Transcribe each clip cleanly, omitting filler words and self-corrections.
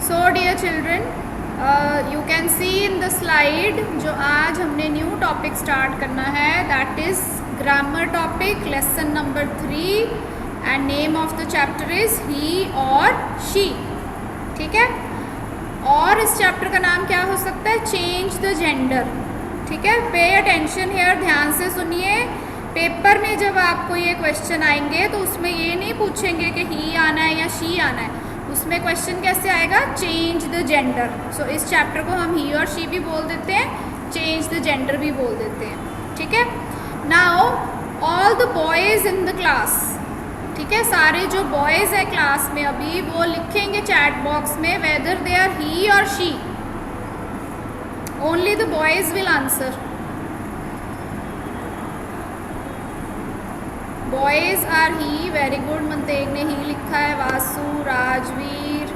So dear children, you can see in the slide जो आज हमने न्यू टॉपिक स्टार्ट करना है, that is grammar topic lesson number 3 and name of the chapter is he और she. ठीक है, और इस चैप्टर का नाम क्या हो सकता है? Change the gender. ठीक है, पे अटेंशन हेयर, ध्यान से सुनिए. पेपर में जब आपको ये क्वेश्चन आएंगे तो उसमें ये नहीं पूछेंगे कि ही आना है या शी आना है, उसमें क्वेश्चन कैसे आएगा? Change the gender. सो इस चैप्टर को हम ही और शी भी बोल देते हैं, चेंज द जेंडर भी बोल देते हैं. ठीक है, now all the boys in the class. ठीक है, सारे जो बॉयज़ हैं क्लास में अभी, वो लिखेंगे चैट बॉक्स में वेदर दे आर ही और she. Only the boys will answer. Boys are he. Very good, Manteg ने ही लिखा है. वासु, राजवीर,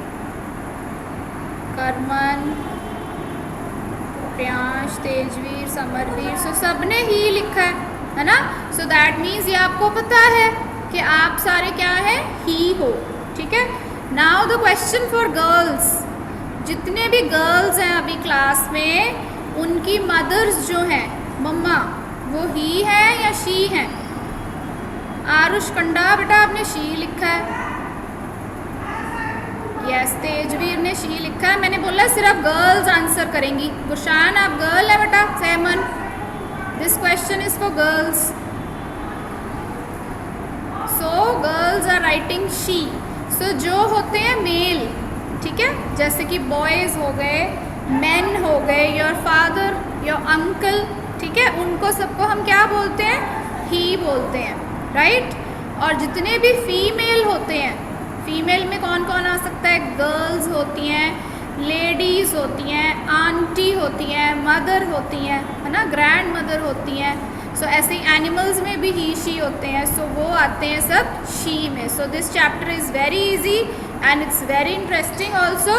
करमन, प्रियांश, तेजवीर, समरवीर, सो सब ने ही लिखा है ना. सो दैट मीन्स ये आपको पता है कि आप सारे क्या हैं? ही हो. ठीक है, now the question for girls. जितने भी गर्ल्स हैं अभी क्लास में, उनकी मदर्स जो हैं, मम्मा, वो ही है या शी हैं? आरुष कंडा, बेटा आपने शी लिखा है. यस, तेजवीर ने शी लिखा है. मैंने बोला सिर्फ गर्ल्स आंसर करेंगी. गुशान, आप गर्ल है बेटा. Sahman, this question is for girls. So girls are writing she. So जो होते हैं मेल, ठीक है, जैसे कि बॉयज़ हो गए, मेन हो गए, योर फादर, योर अंकल, ठीक है, उनको सबको हम क्या बोलते हैं? ही बोलते हैं, राइट. और जितने भी फीमेल होते हैं, फीमेल में कौन कौन आ सकता है? गर्ल्स होती हैं, लेडीज़ होती हैं, आंटी होती हैं, मदर होती हैं, है ना, ग्रैंड मदर होती हैं. सो ऐसे एनिमल्स में भी ही शी होते हैं. सो वो आते हैं सब शी में. So this chapter is very easy and it's very interesting also.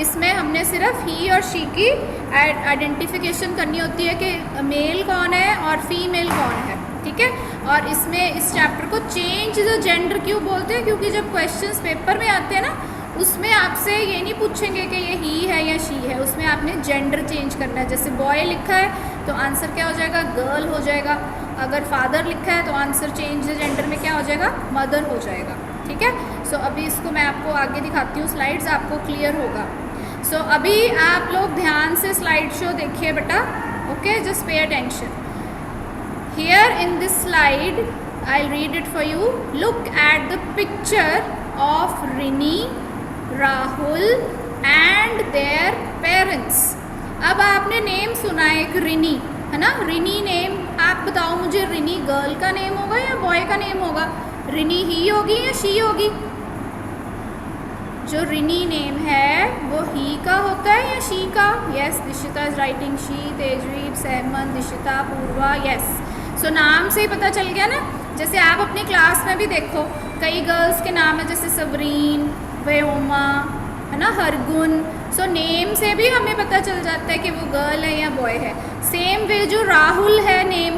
इसमें हमने सिर्फ ही और शी की आइडेंटिफिकेशन करनी होती है कि मेल कौन है और फीमेल कौन है. ठीक है, और इसमें इस चैप्टर को चेंज द जेंडर क्यों बोलते हैं? क्योंकि जब क्वेश्चंस पेपर में आते हैं ना, उसमें आपसे ये नहीं पूछेंगे कि ये ही है या शी है, उसमें आपने जेंडर चेंज करना है. जैसे बॉय लिखा है तो आंसर क्या हो जाएगा? गर्ल हो जाएगा. अगर फादर लिखा है तो आंसर चेंज द जेंडर में क्या हो जाएगा? मदर हो जाएगा. ठीक है, सो अभी इसको मैं आपको आगे दिखाती हूँ, स्लाइड्स आपको क्लियर होगा. सो अभी आप लोग ध्यान से स्लाइड शो देखिए बेटा. Okay, just pay attention. Here in this slide, I'll read it for you. Look at the picture of Rini, Rahul and their parents. अब आपने नेम सुना है एक रिनी, है ना, रिनी नेम. आप बताओ मुझे, रिनी गर्ल का नेम होगा या बॉय का नेम होगा? रिनी ही होगी या शी होगी? जो रिनी नेम है वो ही का होता है या शी का? Yes, Dishita is writing she. Tejveer, Sahman, Dishita, Purva. Yes, so नाम से ही पता चल गया ना. जैसे आप अपनी क्लास में भी देखो, कई गर्ल्स के नाम है, जैसे सबरीन, व्योमा, है ना, हरगुन. सो नेम से भी हमें पता चल जाता है कि वो गर्ल है या बॉय है. सेम वे जो राहुल है नेम,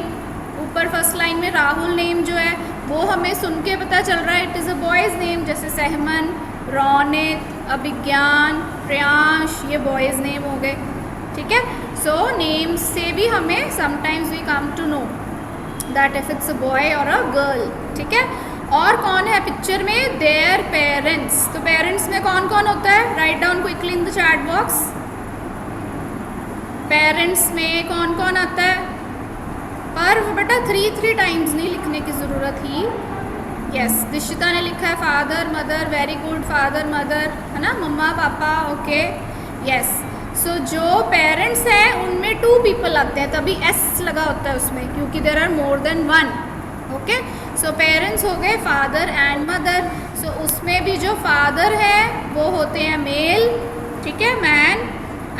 ऊपर फर्स्ट लाइन में राहुल नेम जो है, वो हमें सुन के पता चल रहा है it is a boys name. जैसे सहमन, रौनित, अभिज्ञान, प्रियांश, ये बॉयज़ नेम हो गए. ठीक है, सो नेम से भी हमें sometimes we come to know that if it's a boy or a girl. ठीक है, और कौन है पिक्चर में? Their parents. तो पेरेंट्स में कौन कौन होता है? Write down quickly in the chat box. Parents में कौन कौन आता है? पर बेटा 3 टाइम्स नहीं लिखने की ज़रूरत ही. यस, दिशिता ने लिखा है father, mother. Very good, father, mother, है ना, मम्मा, पापा. Okay, yes. सो जो पेरेंट्स हैं उनमें 2 पीपल आते हैं, तभी एस लगा होता है उसमें, क्योंकि there are more than 1. Okay, so parents हो गए फादर एंड मदर. सो उसमें भी जो फादर है वो होते हैं मेल, ठीक है, मैन.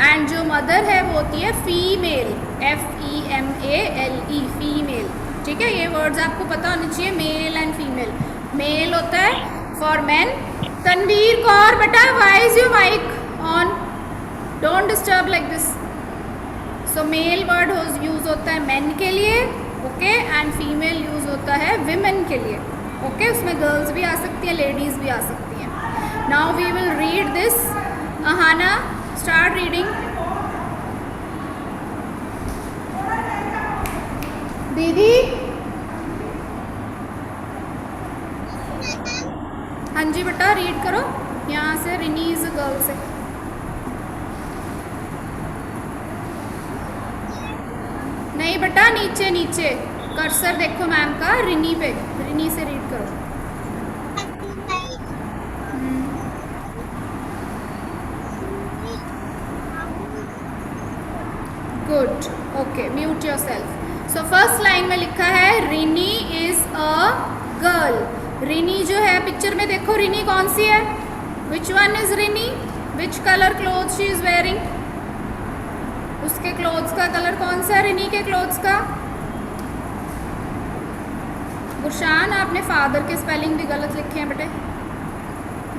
एंड जो मदर है वो होती है फीमेल, FEMALE, फीमेल. ठीक है, ये वर्ड्स आपको पता होने चाहिए, मेल एंड फीमेल. मेल होता है फॉर मैन. तनवीर कौर बेटा, why is your mic on? Don't disturb like this. So male word use होता है मैन के लिए, ओके, एंड फीमेल यूज़ होता है विमेन के लिए. ओके, उसमें गर्ल्स भी आ सकती हैं, लेडीज़ भी आ सकती हैं. Now we will read this Ahana, start reading. दीदी, हाँ जी बेटा, रीड करो यहाँ से, रिनी इज अ गर्ल से। नहीं बेटा, नीचे नीचे कर्सर देखो मैम का, रिनी पे, रिनी से रीड करो। Good, okay, mute your self. So first line में लिखा है Rini is a girl. Rini जो है पिक्चर में देखो, रिनी कौन सी है? Which one is Rini? Which colour cloth she is wearing? उसके क्लोथ्स का कलर कौन सा है रिनी के क्लोथ्स का? गुरशान, आपने फादर के स्पेलिंग भी गलत लिखे हैं बेटे।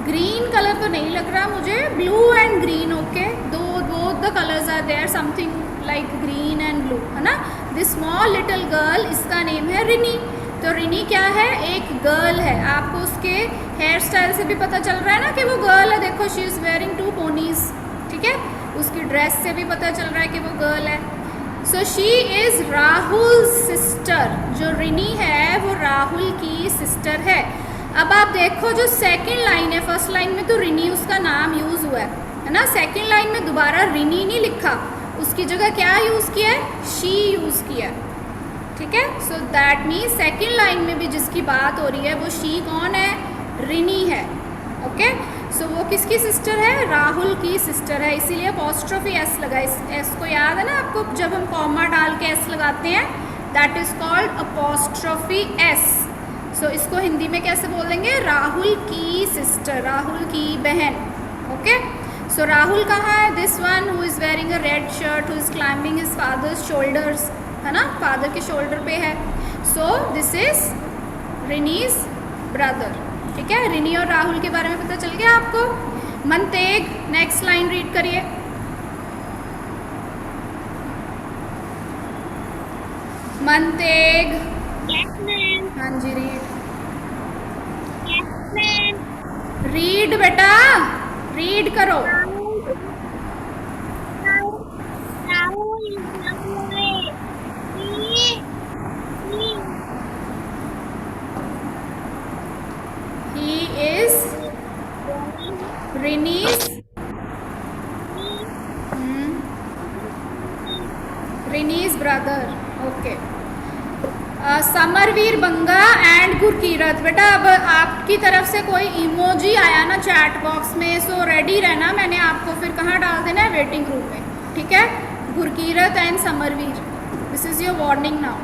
ग्रीन कलर तो नहीं लग रहा मुझे, ब्लू एंड ग्रीन, ओके, दो both the colours are there, something like green and blue, है ना। दिस स्मॉल लिटिल गर्ल, इसका नेम है रिनी। तो रिनी क्या है? एक गर्ल है। आपको उसके हेयर स्टाइल से भी पता चल रहा है ना कि वो गर्ल है। देखो, शी इज़ वेयरिंग 2 पोनीज, ठीक है। उसकी ड्रेस से भी पता चल रहा है कि वो गर्ल है। So she is Rahul sister. जो रिनी है वो राहुल की सिस्टर है। अब आप देखो जो सेकंड लाइन है, फर्स्ट लाइन में तो रिनी उसका नाम यूज़ हुआ है ना। सेकंड लाइन में दोबारा रिनी नहीं लिखा, उसकी जगह क्या यूज़ किया है? शी यूज़ किया है, ठीक है। So that means second line में भी जिसकी बात हो रही है वो शी कौन है? रिनी है, ओके। सो वो किसकी सिस्टर है? राहुल की सिस्टर है, इसीलिए अपॉस्ट्रोफी एस लगा। इस एस को याद है ना आपको, जब हम कॉमा डाल के एस लगाते हैं, that is called apostrophe S. So इसको हिंदी में कैसे बोल देंगे? राहुल की सिस्टर, राहुल की बहन, ओके। सो राहुल कहाँ है? This one who is wearing a red shirt, who is climbing his father's shoulders, है ना, फादर के शोल्डर पे है। सो दिस इज रिनीज ब्रदर, ठीक है। रिनी और राहुल के बारे में पता चल गया आपको। मनतेग, नेक्स्ट लाइन रीड करिए। मनतेग, हाँ जी, रीड। रीड बेटा, रीड करो। He is Rini's Rini's brother, okay. Samarveer Banga and Gurkirat, बेटा अब आपकी तरफ से कोई इमोजी आया ना चैट बॉक्स में, सो रेडी रहना, मैंने आपको फिर कहाँ डाल देना है? वेटिंग रूम में, ठीक है। Gurkirat and Samarveer, this is your warning now.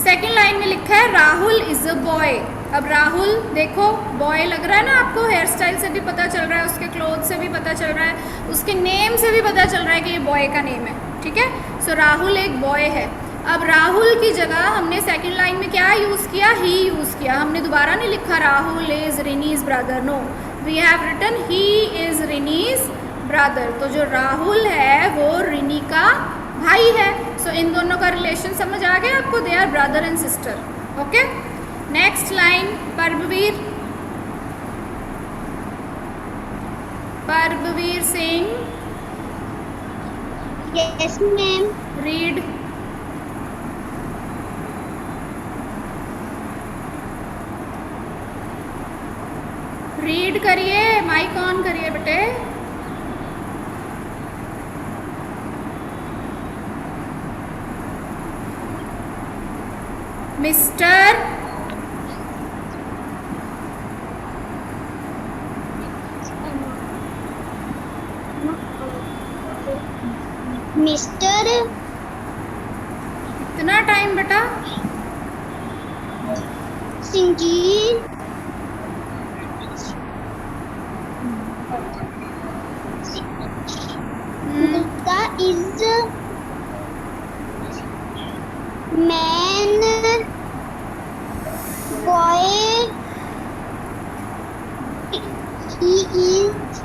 Second line में लिखा है राहुल इज़ अ बॉय। अब राहुल देखो, बॉय लग रहा है ना आपको, हेयर स्टाइल से भी पता चल रहा है, उसके क्लोथ से भी पता चल रहा है, उसके नेम से भी पता चल रहा है कि ये बॉय का नेम है, ठीक है। सो राहुल एक बॉय है। अब राहुल की जगह हमने सेकंड लाइन में क्या यूज़ किया? ही यूज़ किया। हमने दोबारा नहीं लिखा Rahul is Rini's brother, no, we have written he is Rini's brother. तो जो राहुल है वो रिनी का भाई है। सो इन दोनों का रिलेशन समझ आ गया आपको? They are brother and sister, okay. Next line, Parabveer, Parabveer Singh, yes ma'am, read. Read करिए, माइक ऑन करिए बेटे। मिस्टर मिस्टर, इतना टाइम बेटा? Singh ji, Gupta is man, boy, he is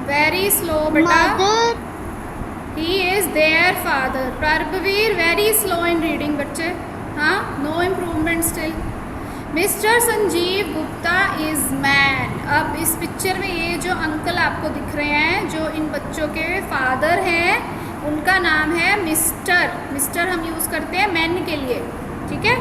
very slow बेटा। Mother, he is there father. Parabveer very slow in reading बच्चे, हाँ, no improvement still. Mister Sanjeev Gupta is man. अब इस पिक्चर में ये जो अंकल आपको दिख रहे हैं, जो इन बच्चों के फादर हैं, उनका नाम है मिस्टर। मिस्टर हम यूज़ करते हैं मैन के लिए, ठीक है,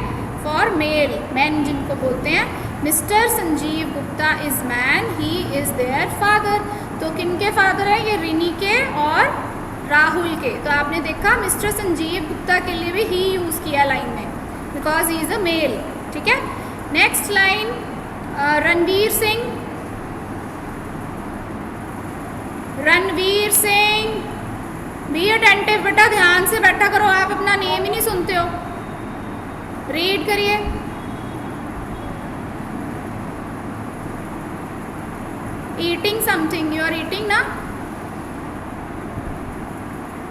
फॉर मेल, मैन जिनको बोलते हैं। Mister Sanjeev Gupta is man, he is their father. तो किन के फादर हैं? ये रिनी के और राहुल के। तो आपने देखा मिस्टर संजीव गुप्ता के लिए भी ही यूज़ किया लाइन में, because he is a male, ठीक है। Next line, Ranveer Singh. Ranveer Singh, be attentive बेटा, ध्यान से बैठा करो, आप अपना नेम ही नहीं सुनते हो। रीड करिए। Eating something, you are eating ना?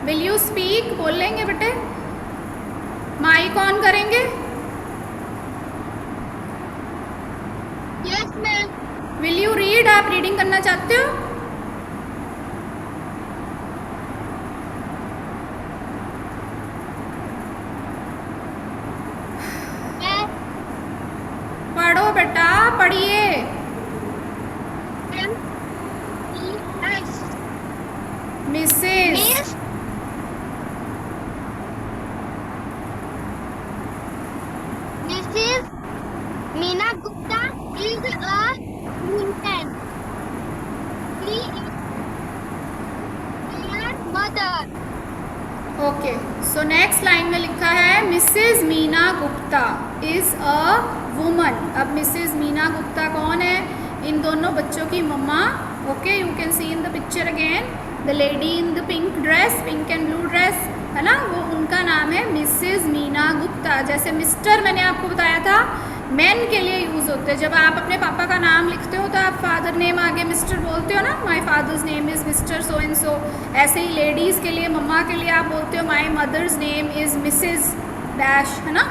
Will you speak? बोल लेंगे बेटे, माइक ऑन करेंगे। Yes ma'am. Will you read? आप रीडिंग करना चाहते हो? पढ़ो बेटा, पढ़िए। Mrs Mrs. Meena Gupta is a woman. She is their mother. Okay, so next line में लिखा है Mrs Meena Gupta is a woman. अब मिसेस मीना गुप्ता कौन है? इन दोनों बच्चों की मम्मा। Okay, you can see in the picture again the lady in the pink dress, pink and blue dress, है ना, वो उनका नाम है मिसेस मीना गुप्ता। जैसे मिस्टर मैंने आपको बताया था मैन के लिए यूज़ होते हैं। जब आप अपने पापा का नाम लिखते हो तो आप फादर नेम आगे मिस्टर बोलते हो ना, my father's name is mister so and so. ऐसे ही लेडीज़ के लिए, मम्मा के लिए आप बोलते हो my mother's name is Mrs dash, है ना।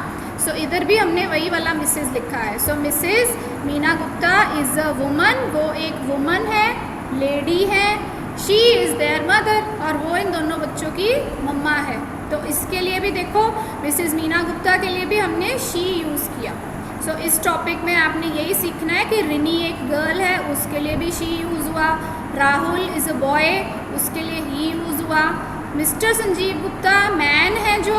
सो इधर भी हमने वही वाला मिसेस लिखा है। So Mrs Meena Gupta is a woman, वो एक वुमन है, लेडी है। शी इज़ देयर मदर, और वो इन दोनों बच्चों की मम्मा है। तो इसके लिए भी देखो मिसेस मीना गुप्ता के लिए भी हमने शी यूज़ किया। सो इस टॉपिक में आपने यही सीखना है कि रिनी एक गर्ल है, उसके लिए भी शी यूज़ हुआ। राहुल इज़ अ बॉय, उसके लिए ही यूज़ हुआ। मिस्टर संजीव गुप्ता मैन है, जो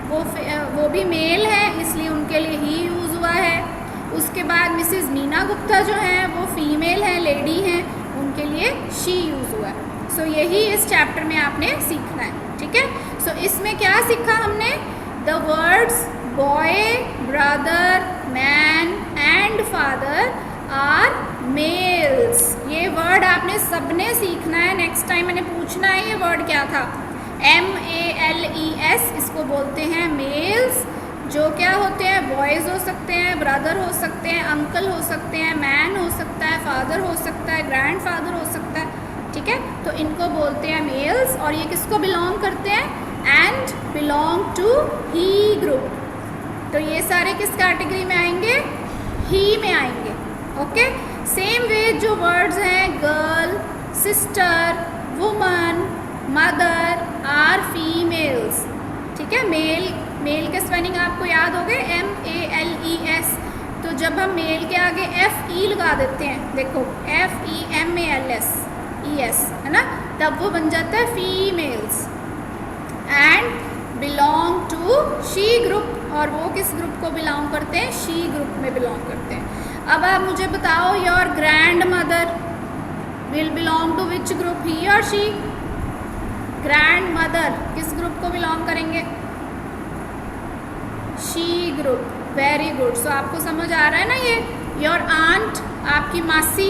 वो भी मेल है, इसलिए उनके लिए ही यूज़ हुआ है। उसके बाद मिसेस मीना गुप्ता जो हैं वो फीमेल हैं, लेडी हैं, उनके लिए शी यूज़ हुआ है। सो यही इस चैप्टर में आपने सीखना है, ठीक है। सो इसमें क्या सीखा हमने? The words boy, brother, man and father are males. ये वर्ड आपने सबने सीखना है। नेक्स्ट टाइम मैंने पूछना है ये वर्ड क्या था। MELES, इसको बोलते हैं मेल्स। जो क्या होते हैं? बॉयज़ हो सकते हैं, ब्रदर हो सकते हैं, अंकल हो सकते हैं, मैन हो सकता है, फादर हो सकता है, ग्रैंडफादर हो सकता है, ठीक है। तो इनको बोलते हैं मेल्स। और ये किसको बिलोंग करते हैं? And belong to he group. तो ये सारे किस कैटेगरी में आएंगे? ही में आएंगे। ओके, सेम वे जो वर्ड्स हैं girl, sister, woman, mother are females, ठीक है। मेल के स्पेलिंग आपको याद हो गए, MELES। तो जब हम मेल के आगे FE लगा देते हैं, देखो FEMALS, है ना, तब वो बन जाता है females. And belong to she group, और वो किस ग्रुप को बिलोंग करते हैं? शी ग्रुप में बिलोंग करते हैं। अब आप मुझे बताओ, your grandmother will belong to which group, he और शी? ग्रैंड मदर किस ग्रुप को बिलोंग करेंगे? She group. Very good. So आपको समझ आ रहा है ना ये? योर आंट, आपकी मासी,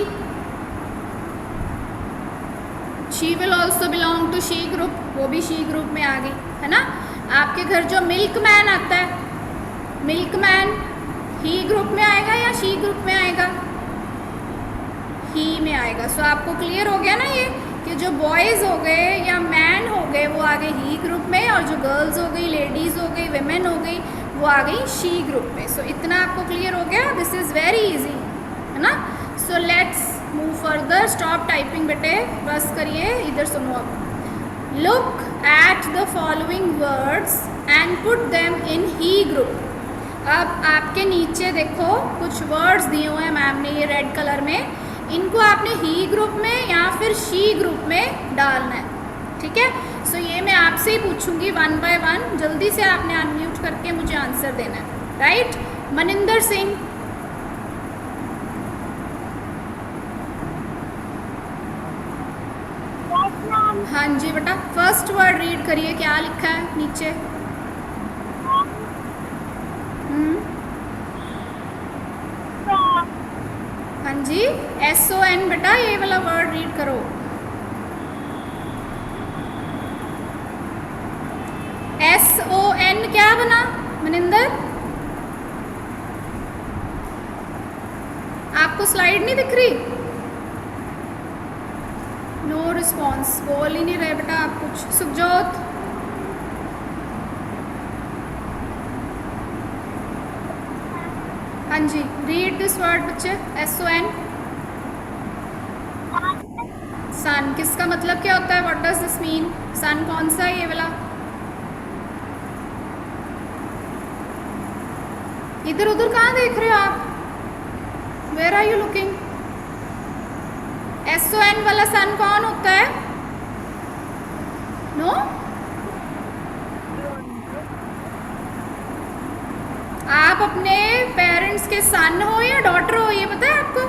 she will also belong to she group, वो भी शी ग्रुप में आ गई, है ना। आपके घर जो मिल्क मैन आता है, मिल्क मैन ही ग्रुप में आएगा या शी ग्रुप में आएगा? ही में आएगा। सो आपको क्लियर हो गया ना ये कि जो बॉयज़ हो गए या मैन हो गए वो आ गए ही ग्रुप में, और जो गर्ल्स हो गई, लेडीज़ हो गई, वेमेन हो गई, वो आ गई शी ग्रुप में। सो इतना आपको क्लियर हो गया? दिस इज़ वेरी इजी, है ना। So let's move further. Stop typing बेटे, बस करिए, इधर सुनो। अब look at the following words and put them in he group. अब आपके नीचे देखो कुछ वर्ड्स दिए हुए हैं मैम ने ये रेड कलर में, इनको आपने ही ग्रुप में या फिर शी ग्रुप में डालना है, ठीक है। सो ये मैं आपसे ही पूछूंगी 1 बाय 1, जल्दी से आपने अनम्यूट करके मुझे आंसर देना है, राइट। मनिंदर सिंह, हाँ जी बेटा, फर्स्ट वर्ड रीड करिए, क्या लिखा है नीचे। हाँ जी, SON बेटा, ये वाला वर्ड रीड करो। SON क्या बना मनिंदर? आपको स्लाइड नहीं दिख रही? नो रिस्पॉन्स, बोल ही नहीं रहे बेटा आप कुछ। सुखजोत, हाँ जी, रीड दिस वर्ड बच्चे, SON। सन, किसका मतलब क्या होता है? What does this mean? Son कौन सा है ये वाला? इधर उधर कहाँ देख रहे हो आप? Where are you looking? SON वाला सन कौन होता है? नो? आप अपने पेरेंट्स के सन हो या डॉटर हो, ये पता है आपको?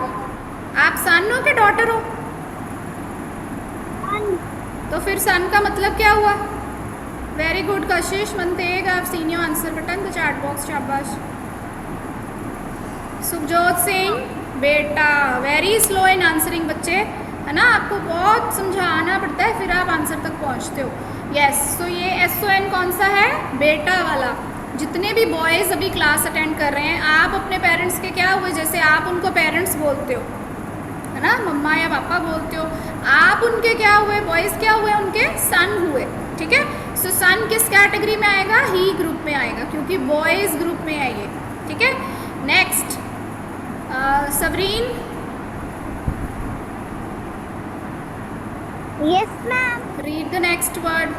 आप सन हो कि डॉटर हो? तो फिर सन का मतलब क्या हुआ? वेरी गुड कशिश, मनतेग, आप सीन योर आंसर बेटा इन द चैट बॉक्स, शाबाश। सुखजोत सिंह बेटा, वेरी स्लो इन आंसरिंग बच्चे, है ना, आपको बहुत समझाना पड़ता है फिर आप आंसर तक पहुंचते हो। यस, तो ये SON कौन सा है? बेटा वाला। जितने भी बॉयज़ अभी क्लास अटेंड कर रहे हैं, आप अपने पेरेंट्स के क्या हुए? जैसे आप उनको पेरेंट्स बोलते हो, है ना, मम्मा या पापा बोलते हो, आप उनके क्या हुए? बॉयज़ क्या हुए? उनके सन हुए, ठीक है। सो सन किस कैटेगरी में आएगा? ही ग्रुप में आएगा, क्योंकि बॉयज़ ग्रुप में है ये, ठीक है। Next Sabrin. Yes ma'am. Read the next word.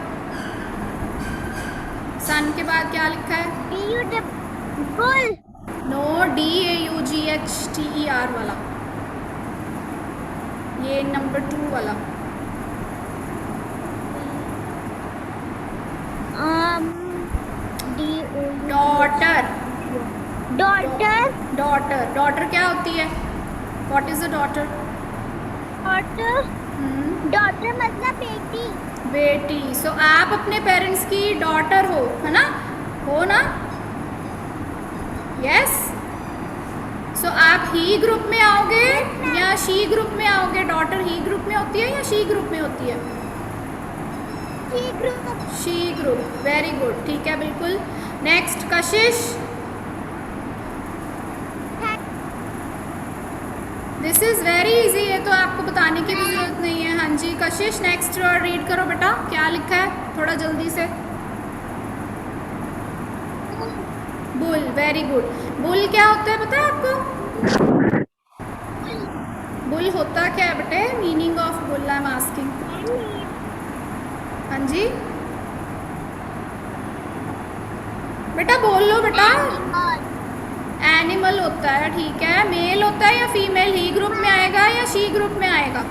Son के बाद क्या लिखा है? बुल। नो, DAUGHTER वाला, ये नंबर 2 वाला। डॉटर। डॉटर। डॉटर, डॉटर क्या होती है? What is a daughter? Daughter, daughter मतलब बेटी। बेटी। सो आप अपने पेरेंट्स की डॉटर हो ना? हो ना? यस। सो आप ही ग्रुप में आओगे या शी ग्रुप में आओगे? डॉटर ही ग्रुप में होती है या शी ग्रुप में होती है? She group. She group, very good, ठीक है, बिल्कुल। Next Kashish. This is very easy, ये तो आपको बताने की भी ज़रूरत नहीं है। हाँ जी कशिश, नेक्स्ट वर्ड रीड करो बेटा, क्या लिखा है थोड़ा जल्दी से। Bull, very good. बुल क्या होता है पता है आपको? बुल होता क्या है बेटे? Meaning of bull I am asking. हाँ जी बेटा बोल लो बेटा। एनिमल होता है, ठीक है। मेल होता है या फीमेल? ही ग्रुप में आएगा या शी ग्रुप में आएगा?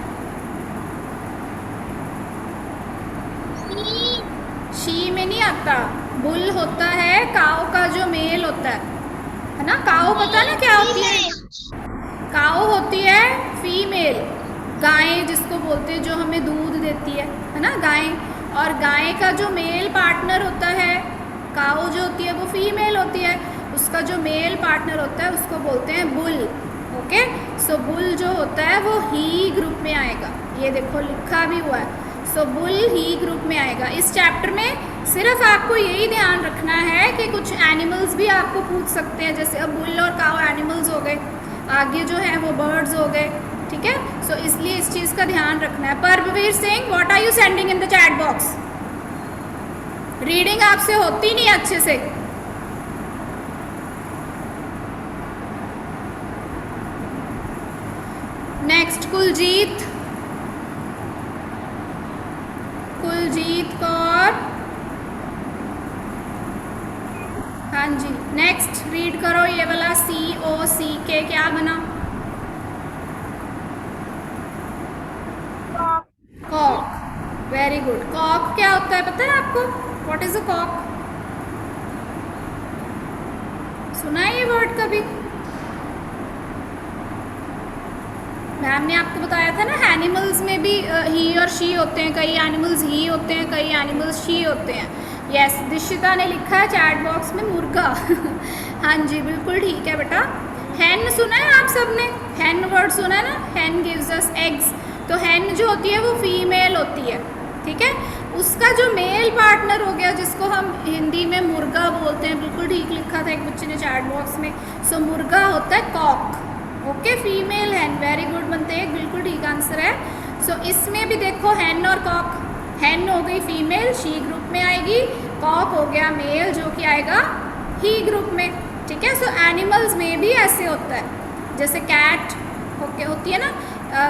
शी में नहीं आता। बुल होता है काऊ का जो मेल होता है ना। काऊ पता है ना क्या होती है? काऊ होती है फीमेल। गाय जिसको बोलते हैं, जो हमें दूध देती है ना, गाय। और गाय का जो मेल पार्टनर होता है, काऊ जो होती है वो फीमेल होती है, उसका जो मेल पार्टनर होता है उसको बोलते हैं बुल। ओके, सो बुल जो होता है वो ही ग्रुप में आएगा, ये देखो लिखा भी हुआ है। सो बुल ही ग्रुप में आएगा। इस चैप्टर में सिर्फ आपको यही ध्यान रखना है कि कुछ एनिमल्स भी आपको पूछ सकते हैं, जैसे अब बुल और काऊ एनिमल्स हो गए, आगे जो है वो बर्ड्स हो गए, ठीक है। सो इसलिए इस चीज़ का ध्यान रखना है। Paramvir Singh, what are you sending in the chat box? Reading आपसे होती नहीं अच्छे से। नेक्स्ट कुलजीत, कुलजीत कौर। हाँ जी नेक्स्ट रीड करो ये वाला COCK क्या बना? कॉक। Very good. कॉक क्या होता है पता है आपको? What is a cock? सुना है ये वर्ड कभी? मैम ने आपको बताया था ना, एनिमल्स में भी ही और शी होते हैं, कई एनिमल्स ही होते हैं, कई एनिमल्स शी होते हैं। यस, दिशिता ने लिखा है चैट बॉक्स में मुर्गा। हाँ जी बिल्कुल ठीक है बेटा। हैन सुना है आप सबने? हैन वर्ड सुना है ना? हैन गिव्स अस एग्स। तो हैन जो होती है वो फीमेल होती है, ठीक है। उसका जो मेल पार्टनर हो गया जिसको हम हिंदी में मुर्गा बोलते हैं, बिल्कुल ठीक लिखा था एक बच्चे ने चैट बॉक्स में। सो मुर्गा होता है कॉक। ओके, फीमेल हैन। वेरी गुड बनते हैं, बिल्कुल ठीक आंसर है। सो इसमें भी देखो हैन और कॉक। हैन हो गई फीमेल, शी ग्रुप में आएगी। कॉक हो गया मेल जो कि आएगा ही ग्रुप में, ठीक है। सो एनिमल्स में भी ऐसे होता है, जैसे कैट होती है ना,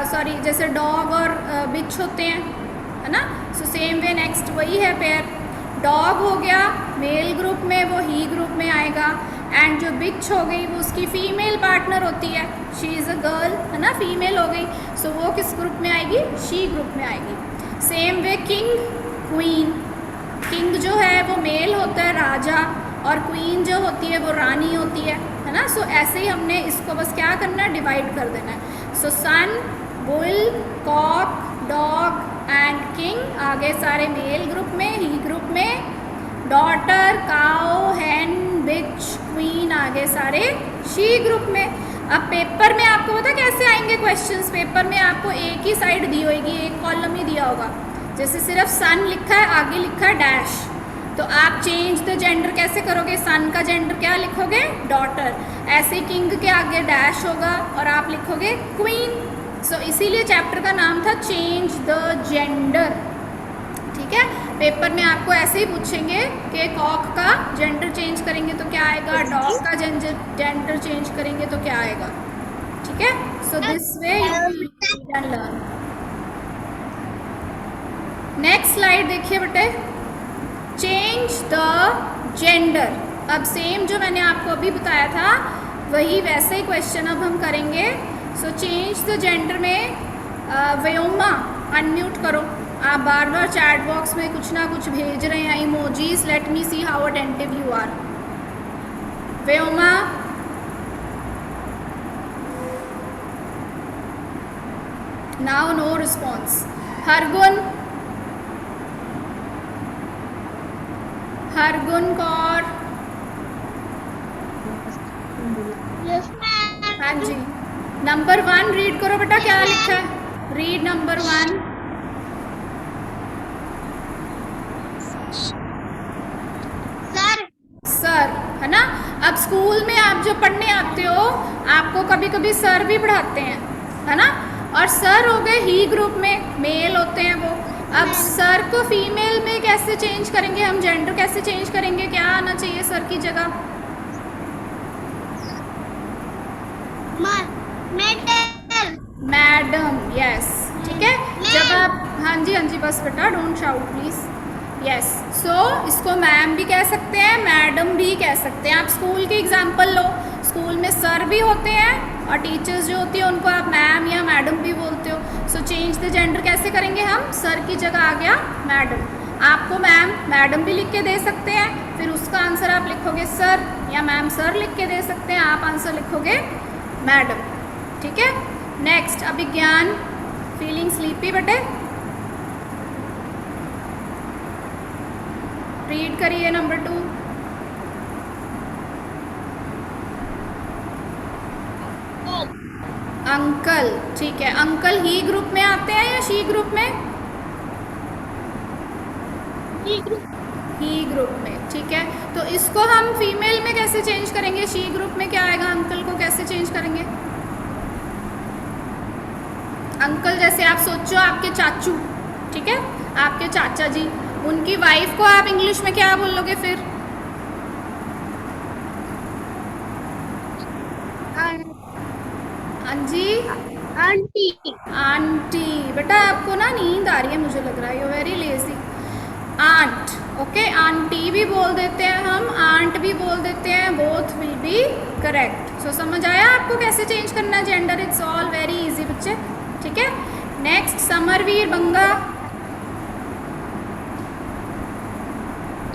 सॉरी जैसे डॉग और बिच होते हैं, है ना। सो सेम वे नेक्स्ट वही है पेयर। डॉग हो गया मेल ग्रुप में, वो ही ग्रुप में आएगा। एंड जो बिच हो गई वो उसकी फीमेल पार्टनर होती है, शी इज़ अ गर्ल, है ना, फीमेल हो गई। सो वो किस ग्रुप में आएगी? शी ग्रुप में आएगी। Same way king, queen. King जो है वो मेल होता है, राजा, और क्वीन जो होती है वो रानी होती है ना। सो ऐसे ही हमने इसको बस क्या करना है, डिवाइड कर देना है। So son, bull, cock, dog and king आगे सारे मेल ग्रुप में, ही ग्रुप में। Daughter, cow, hen, bitch, queen आगे सारे शी ग्रुप में। अब पेपर में आपको पता कैसे आएंगे क्वेश्चंस? पेपर में आपको एक ही साइड दी होगी, एक कॉलम ही दिया होगा। जैसे सिर्फ सन लिखा है, आगे लिखा है डैश, तो आप चेंज द जेंडर कैसे करोगे? सन का जेंडर क्या लिखोगे? डॉटर। ऐसे किंग के आगे डैश होगा और आप लिखोगे क्वीन। सो इसीलिए चैप्टर का नाम था चेंज द जेंडर, ठीक है। पेपर में आपको ऐसे ही पूछेंगे कि कॉक का जेंडर चेंज करेंगे तो क्या आएगा, डॉग का जेंडर चेंज करेंगे तो क्या आएगा, ठीक है। So this way you can learn. Next slide देखिए बेटे, चेंज द जेंडर। अब सेम जो मैंने आपको अभी बताया था वही वैसे ही क्वेश्चन अब हम करेंगे। सो चेंज द जेंडर में व्योमा अनम्यूट करो। आप बार बार चैट बॉक्स में कुछ ना कुछ भेज रहे हैं emojis. Let me see how attentive you are. Vyoma, now no response. Hargun, Hargun Kaur, yes ma'am. हाँ जी। नंबर 1 रीड करो बेटा, क्या लिखा है? Read number 1। सर, सर, है ना। अब स्कूल में आप जो पढ़ने आते हो आपको कभी कभी सर भी पढ़ाते हैं, है ना। और सर हो गए ही ग्रुप में, मेल होते हैं वो। अब सर को फीमेल में कैसे चेंज करेंगे हम? जेंडर कैसे चेंज करेंगे? क्या आना चाहिए सर की जगह? मैडम। मैडम, यस, ठीक है। जब आप, हाँ जी बस बेटा, डोंट शाउट प्लीज। यस, सो इसको मैम भी कह सकते हैं, मैडम भी कह सकते हैं। आप स्कूल की एग्जांपल लो, स्कूल में सर भी होते हैं और टीचर्स जो होती है उनको आप मैम या मैडम भी बोलते हो। सो चेंज द जेंडर कैसे करेंगे हम? सर की जगह आ गया मैडम। आपको मैम मैडम भी लिख के दे सकते हैं, फिर उसका आंसर आप लिखोगे सर, या मैम सर लिख के दे सकते हैं, आप आंसर लिखोगे मैडम, ठीक है। नेक्स्ट, अभिज्ञान, फीलिंग स्लीपी बेटे, रीड करिए नंबर 2। अंकल, ठीक है। अंकल ही ग्रुप में आते हैं या शी ग्रुप में? ही ग्रुप में, ठीक है। तो इसको हम फीमेल में कैसे चेंज करेंगे? शी ग्रुप में क्या आएगा? अंकल को कैसे चेंज करेंगे? अंकल जैसे आप सोचो आपके चाचू, ठीक है, आपके चाचा जी, उनकी वाइफ को आप इंग्लिश में क्या बोलोगे फिर? हाँ जी, आंटी। आंटी। बेटा आपको ना नींद आ रही है मुझे लग रहा है, you very lazy. Aunt, okay, aunty भी बोल देते हैं हम, आंट भी बोल देते हैं, बोथ विल बी करेक्ट। सो समझ आया आपको कैसे चेंज करना है gender? It's all very easy बच्चे, ठीक है। नेक्स्ट समरवीर बंगा,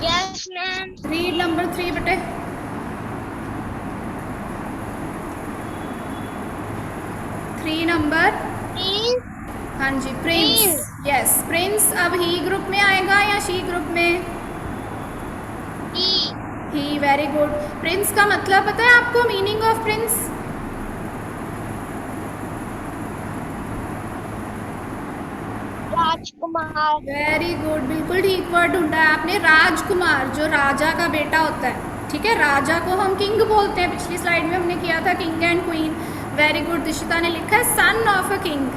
यस मैम। रीड नंबर 3 बेटे। 3 नंबर, प्रिंस। हाँ जी, प्रिंस, यस प्रिंस। अब ही ग्रुप में आएगा या शी ग्रुप में? ही, वेरी गुड। प्रिंस का मतलब पता है आपको, meaning of Prince? Rajkumar. Very good, बिल्कुल ठीक वर्ड ढूंढा है आपने। राजकुमार जो राजा का बेटा होता है, ठीक है। राजा को हम किंग बोलते हैं, पिछली स्लाइड में हमने किया था king and queen. Very good, Dishita ने लिखा है सन ऑफ अ किंग,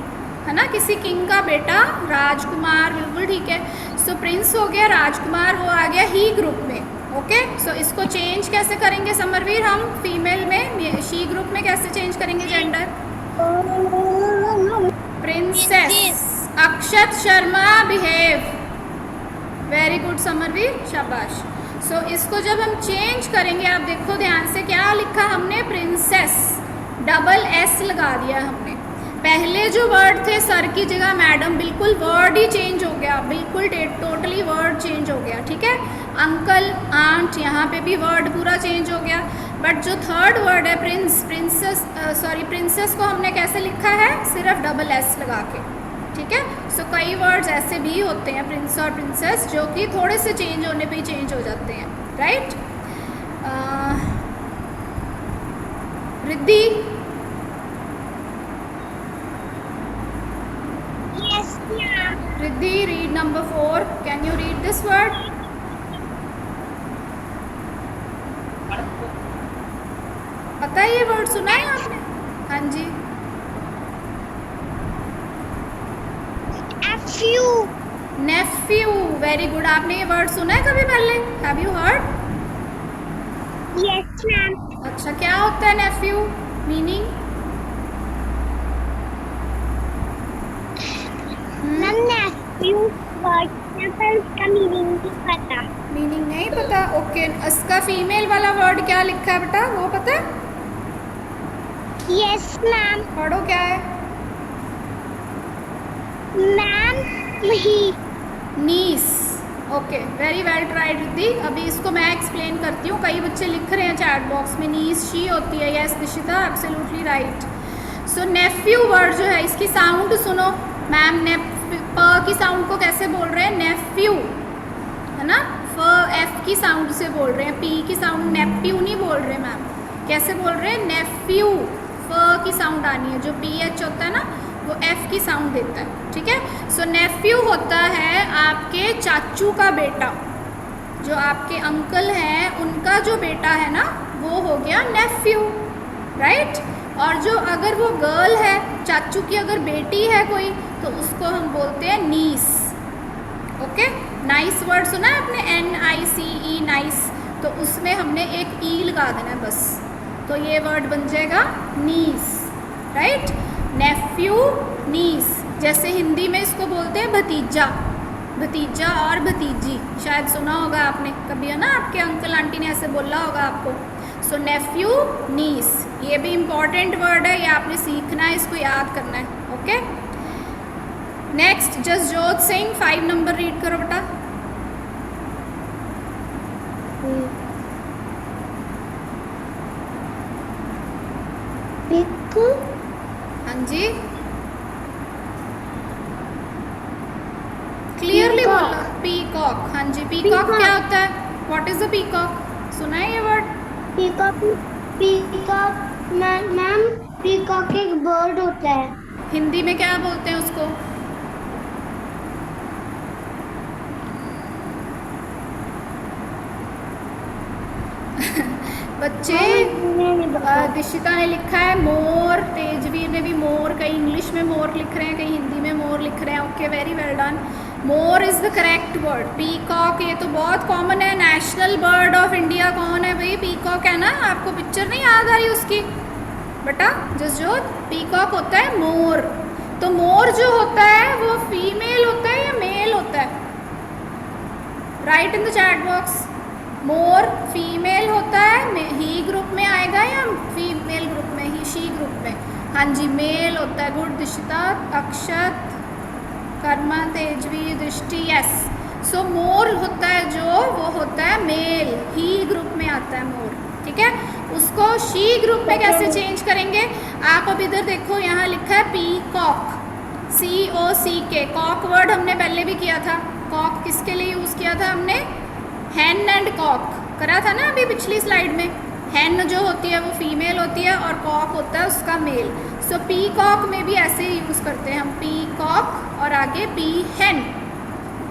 है ना, किसी किंग का बेटा राजकुमार, बिल्कुल ठीक है। सो प्रिंस हो गया, राजकुमार वो आ गया ही ग्रुप में, ओके। सो इसको चेंज कैसे करेंगे समरवीर हम फीमेल में, शी ग्रुप में कैसे चेंज करेंगे gender? Princess. Akshat Sharma behave, very good Samarveer, शाबाश। सो इसको जब हम चेंज करेंगे, आप देखो ध्यान से, क्या लिखा हमने? प्रिंसेस, डबल एस लगा दिया हमने। पहले जो वर्ड थे सर की जगह मैडम, बिल्कुल वर्ड ही चेंज हो गया, बिल्कुल टोटली वर्ड चेंज हो गया, ठीक है। अंकल, आंट, यहाँ पे भी वर्ड पूरा चेंज हो गया। बट जो थर्ड वर्ड है प्रिंस, प्रिंसेस को हमने कैसे लिखा है? सिर्फ डबल एस लगा के, ठीक है। सो कई वर्ड्स ऐसे भी होते हैं प्रिंस और प्रिंसेस जो कि थोड़े से चेंज होने पे ही चेंज हो जाते हैं, right. Riddhi, yes ma'am. Riddhi, read number 4, can you read this word? पता है ये वर्ड, सुना है आपने? हाँ जी, एफ्यू। Nephew, very good. आपने ये वर्ड सुना है कभी पहले? Have you heard? Yes ma'am. अच्छा, क्या होता है nephew, meaning? Ma'am nephew word पर उसका मीनिंग नहीं पता। मीनिंग नहीं पता, ओके। इसका फीमेल वाला वर्ड क्या लिखा है बेटा, वो पता है? Yes ma'am. पढ़ो, क्या है? Ma'am he. Nice, okay, very well tried Riddhi. अभी इसको मैं एक्सप्लेन करती हूँ, कई बच्चे लिख रहे हैं चैट बॉक्स में नीस शी होती है। Yes Dishita, absolutely right. So nephew word जो है, इसकी साउंड सुनो मैम, प की साउंड को कैसे बोल रहे हैं? नेफ्यू, है ना, एफ की साउंड से बोल रहे हैं, पी की साउंड, नेफ्यू नहीं बोल रहे मैम, कैसे बोल रहे हैं? नेफ्यू, फ की साउंड आनी है, जो पी एच होता है ना वो एफ की साउंड देता है, ठीक है। सो नेफ्यू होता है आपके चाचू का बेटा, जो आपके अंकल हैं उनका जो बेटा है ना, वो हो गया नेफ्यू, राइट। और जो अगर वो गर्ल है, चाचू की अगर बेटी है कोई, तो उसको हम बोलते हैं नीस, ओके। नाइस वर्ड सुना है आपने, NICE, नाइस, तो उसमें हमने एक ई लगा देना है बस, तो ये वर्ड बन जाएगा नीस, राइट। नेफ्यू, नीस। जैसे हिंदी में इसको बोलते हैं भतीजा, भतीजा और भतीजी, शायद सुना होगा आपने कभी, है ना, आपके अंकल आंटी ने ऐसे बोला होगा आपको। सो नेफ्यू, नीस, ये भी इम्पॉर्टेंट वर्ड है, ये आपने सीखना है, इसको याद करना है, okay. Next Jasjot Singh, 5 number read करो बेटा। हाँ जी, क्लियरली बोलो। पीकॉक, हाँ जी, पीकॉक क्या होता है? What is the peacock? सुना है ये word? Peacock, peacock ma'am, peacock एक बर्ड होता है। हिंदी में क्या बोलते हैं उसको? बच्चे, दिशिता ने लिखा है मोर, तेजवीर ने भी मोर, कई इंग्लिश में मोर लिख रहे हैं, कई हिंदी में मोर लिख रहे हैं, okay, very well done. More is the correct word. Peacock, ये तो बहुत कॉमन है, नेशनल बर्ड ऑफ इंडिया कौन है भाई? पीकॉक है ना, आपको पिक्चर नहीं याद आ रही उसकी बेटा? जसजोत, पीकॉक होता है मोर। तो मोर जो होता है वो फीमेल होता है या मेल होता है? Right in the chat box. More female होता है, ही ग्रुप में आएगा या फीमेल ग्रुप में, ही शी ग्रुप में? हाँ जी, मेल होता है। गुड दिशिता, अक्षत, कर्मा, तेजवी, दृष्टि, यस। सो मोर होता है जो, वो होता है मेल, ही ग्रुप में आता है मोर, ठीक है। उसको शी ग्रुप में कैसे चेंज करेंगे? आप अब इधर देखो, यहाँ लिखा है P cock, COCK। Cock word हमने पहले भी किया था। कॉक किसके लिए यूज़ किया था हमने? हैन एंड कॉक करा था ना अभी पिछली स्लाइड में। हैन जो होती है वो फीमेल होती है और कॉक होता है उसका मेल। सो पी कॉक में भी ऐसे ही यूज़ करते हैं हम, पी कॉक और आगे पी हैन।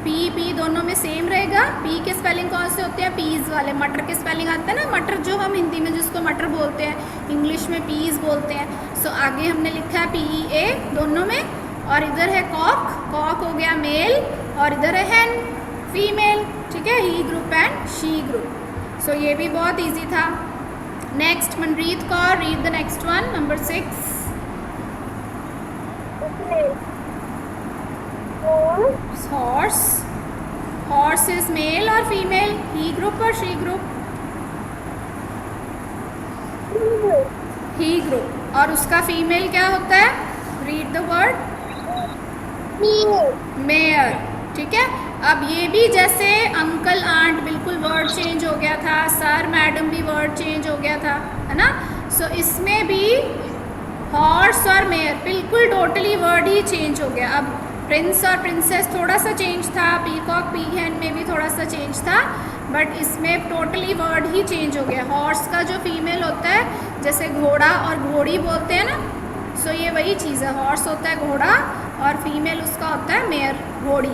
पी दोनों में सेम रहेगा। पी के स्पेलिंग कौन से होते हैं? पीज़ वाले। मटर के स्पेलिंग आते हैं ना, मटर जो हम हिंदी में जिसको मटर बोलते हैं, इंग्लिश में पीज़ बोलते हैं। सो आगे हमने लिखा है PEA दोनों में, और इधर है कॉक, कॉक हो गया मेल, और इधर है हैन फीमेल, ठीक है, he group and she group. So ये भी बहुत इजी था। Next Manreet Kaur, read the next one, number 6। Horse, horse is male और फीमेल, ही ग्रुप और शी ग्रुप? He group. और उसका फीमेल क्या होता है? रीड द वर्ड, मेयर, ठीक है। अब ये भी जैसे अंकल आंट बिल्कुल वर्ड चेंज हो गया था, सर मैडम भी वर्ड चेंज हो गया था, है ना। सो इसमें भी हॉर्स और मेयर बिल्कुल टोटली वर्ड ही चेंज हो गया। अब प्रिंस और प्रिंसेस थोड़ा सा चेंज था, पीकॉक पीहैन में भी थोड़ा सा चेंज था, बट इसमें टोटली वर्ड ही चेंज हो गया। हॉर्स का जो फीमेल होता है, जैसे घोड़ा और घोड़ी बोलते हैं ना, सो ये वही चीज़ है। हॉर्स होता है घोड़ा और फीमेल उसका होता है मेयर, घोड़ी,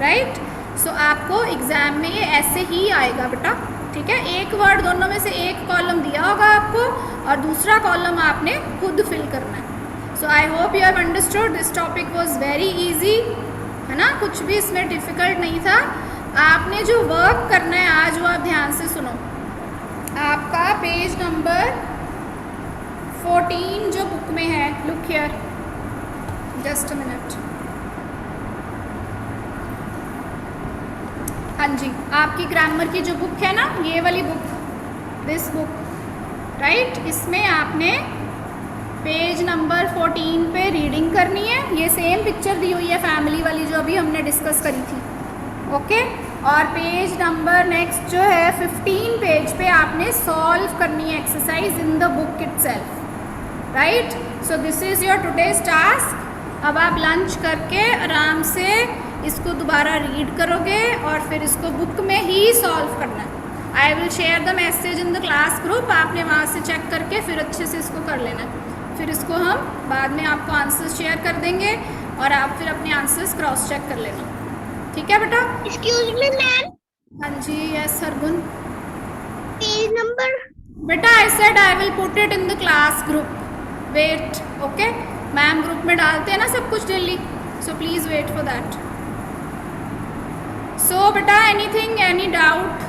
राइट। सो आपको एग्ज़ाम में ये ऐसे ही आएगा बेटा, ठीक है। एक वर्ड दोनों में से एक कॉलम दिया होगा आपको और दूसरा कॉलम आपने खुद फिल करना है। So I hope you have understood, this topic was very easy, है ना, कुछ भी इसमें डिफ़िकल्ट नहीं था। आपने जो वर्क करना है आज वो आप ध्यान से सुनो। आपका पेज नंबर 14 जो बुक में है, look here, just a minute. हाँ जी, आपकी ग्रामर की जो बुक है ना, ये वाली बुक, दिस बुक, राइट, इसमें आपने पेज नंबर 14 पे रीडिंग करनी है। ये सेम पिक्चर दी हुई है फैमिली वाली जो अभी हमने डिस्कस करी थी, ओके। और पेज नंबर नेक्स्ट जो है 15 पेज पे आपने सॉल्व करनी है exercise in the book itself, right. So this is your today's task. अब आप लंच करके आराम से इसको दोबारा रीड करोगे और फिर इसको बुक में ही सॉल्व करना है। I will share the message in the class group, आपने वहाँ से चेक करके फिर अच्छे से इसको कर लेना है। फिर इसको हम बाद में आपको आंसर्स शेयर कर देंगे और आप फिर अपने आंसर्स क्रॉस चेक कर लेना, ठीक है बेटा। एक्सक्यूज मी मैम, हाँ जी, यस सरगुन। Page number? बेटा I said I will put it in the class group, wait, okay. Ma'am group में डालते हैं ना सब कुछ daily, so please wait for that. So बेटा एनीथिंग, एनी डाउट?